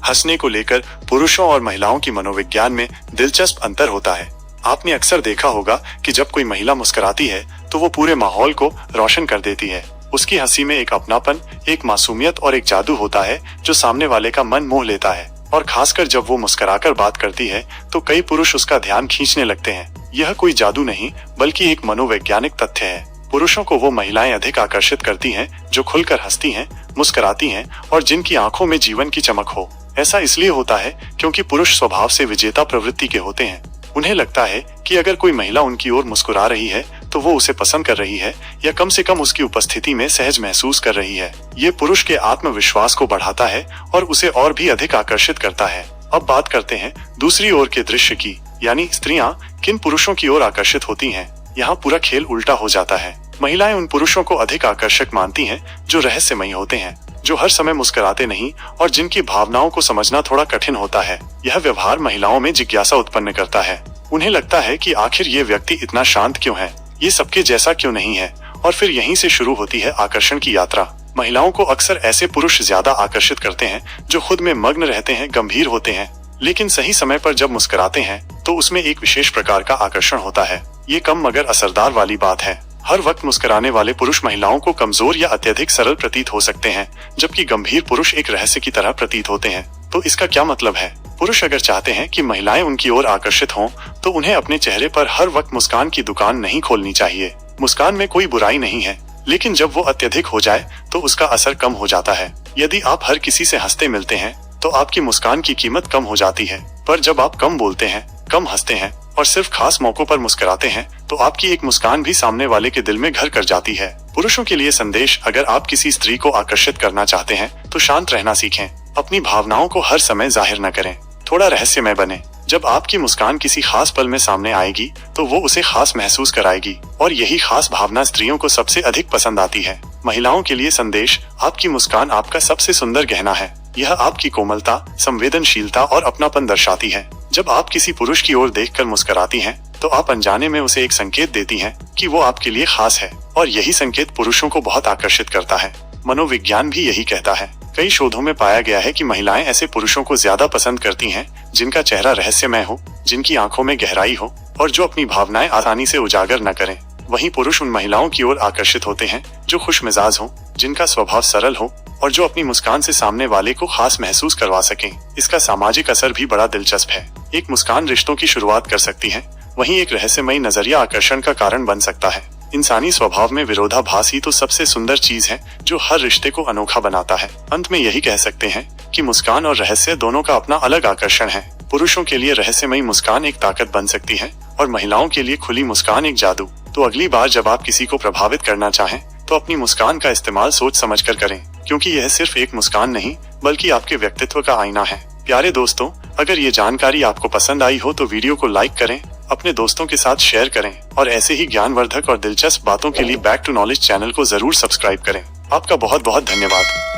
हंसने को लेकर पुरुषों और महिलाओं की मनोविज्ञान में दिलचस्प अंतर होता है। आपने अक्सर देखा होगा कि जब कोई महिला मुस्कुराती है तो वो पूरे माहौल को रोशन कर देती है। उसकी हंसी में एक अपनापन, एक मासूमियत और एक जादू होता है जो सामने वाले का मन मोह लेता है। और खासकर जब वो मुस्कुराकर बात करती है तो कई पुरुष उसका ध्यान खींचने लगते हैं। यह कोई जादू नहीं बल्कि एक मनोवैज्ञानिक तथ्य है। पुरुषों को वो महिलाएं अधिक आकर्षित करती हैं जो खुलकर हंसती हैं, मुस्कुराती हैं और जिनकी आंखों में जीवन की चमक हो। ऐसा इसलिए होता है क्योंकि पुरुष स्वभाव से विजेता प्रवृत्ति के होते हैं। उन्हें लगता है कि अगर कोई महिला उनकी ओर मुस्कुरा रही है तो वो उसे पसंद कर रही है या कम से कम उसकी उपस्थिति में सहज महसूस कर रही है। ये पुरुष के आत्मविश्वास को बढ़ाता है और उसे और भी अधिक आकर्षित करता है। अब बात करते हैं दूसरी ओर के दृश्य की, यानी स्त्रियां किन पुरुषों की ओर आकर्षित होती हैं। यहाँ पूरा खेल उल्टा हो जाता है। महिलाएं उन पुरुषों को अधिक आकर्षक मानती हैं जो रहस्यमयी होते हैं, जो हर समय मुस्कुराते नहीं और जिनकी भावनाओं को समझना थोड़ा कठिन होता है। यह व्यवहार महिलाओं में जिज्ञासा उत्पन्न करता है। उन्हें लगता है कि आखिर ये व्यक्ति इतना शांत क्यों है, ये सबके जैसा क्यों नहीं है, और फिर यहीं से शुरू होती है आकर्षण की यात्रा। महिलाओं को अक्सर ऐसे पुरुष ज्यादा आकर्षित करते हैं जो खुद में मग्न रहते हैं, गंभीर होते हैं, लेकिन सही समय पर जब मुस्कुराते हैं तो उसमें एक विशेष प्रकार का आकर्षण होता है। ये कम मगर असरदार वाली बात है। हर वक्त मुस्कुराने वाले पुरुष महिलाओं को कमजोर या अत्यधिक सरल प्रतीत हो सकते हैं, जबकि गंभीर पुरुष एक रहस्य की तरह प्रतीत होते हैं। तो इसका क्या मतलब है? पुरुष अगर चाहते हैं कि महिलाएं उनकी ओर आकर्षित हों, तो उन्हें अपने चेहरे पर हर वक्त मुस्कान की दुकान नहीं खोलनी चाहिए। मुस्कान में कोई बुराई नहीं है, लेकिन जब वो अत्यधिक हो जाए तो उसका असर कम हो जाता है। यदि आप हर किसी से हंसते मिलते हैं तो आपकी मुस्कान की कीमत कम हो जाती है, पर जब आप कम बोलते हैं, कम हंसते हैं और सिर्फ खास मौकों पर मुस्कुराते हैं तो आपकी एक मुस्कान भी सामने वाले के दिल में घर कर जाती है। पुरुषों के लिए संदेश: अगर आप किसी स्त्री को आकर्षित करना चाहते हैं तो शांत रहना सीखें। अपनी भावनाओं को हर समय जाहिर न करें, थोड़ा रहस्यमय बने। जब आपकी मुस्कान किसी खास पल में सामने आएगी तो वो उसे खास महसूस कराएगी और यही खास भावना स्त्रियों को सबसे अधिक पसंद आती है। महिलाओं के लिए संदेश: आपकी मुस्कान आपका सबसे सुंदर गहना है। यह आपकी कोमलता, संवेदनशीलता और अपनापन दर्शाती है। जब आप किसी पुरुष की ओर देखकर मुस्कुराती हैं, तो आप अनजाने में उसे एक संकेत देती हैं कि वो आपके लिए खास है, और यही संकेत पुरुषों को बहुत आकर्षित करता है। मनोविज्ञान भी यही कहता है। कई शोधों में पाया गया है कि महिलाएं ऐसे पुरुषों को ज्यादा पसंद करती हैं जिनका चेहरा रहस्यमय हो, जिनकी आंखों में गहराई हो और जो अपनी भावनाएं आसानी से उजागर न करें। वहीं पुरुष उन महिलाओं की ओर आकर्षित होते हैं जो खुशमिजाज हो, जिनका स्वभाव सरल हो और जो अपनी मुस्कान से सामने वाले को खास महसूस करवा सकें। इसका सामाजिक असर भी बड़ा दिलचस्प है। एक मुस्कान रिश्तों की शुरुआत कर सकती है, वहीं एक रहस्यमयी नजरिया आकर्षण का कारण बन सकता है। इंसानी स्वभाव में विरोधाभास ही तो सबसे सुंदर चीज है जो हर रिश्ते को अनोखा बनाता है। अंत में यही कह सकते हैं कि मुस्कान और रहस्य दोनों का अपना अलग आकर्षण है। पुरुषों के लिए रहस्यमयी मुस्कान एक ताकत बन सकती है और महिलाओं के लिए खुली मुस्कान एक जादू। तो अगली बार जब आप किसी को प्रभावित करना चाहें तो अपनी मुस्कान का इस्तेमाल सोच समझकर करें, क्योंकि यह सिर्फ एक मुस्कान नहीं बल्कि आपके व्यक्तित्व का आईना है। प्यारे दोस्तों, अगर ये जानकारी आपको पसंद आई हो तो वीडियो को लाइक करें, अपने दोस्तों के साथ शेयर करें और ऐसे ही ज्ञानवर्धक और दिलचस्प बातों के लिए बैक टू नॉलेज चैनल को जरूर सब्सक्राइब करें। आपका बहुत बहुत धन्यवाद।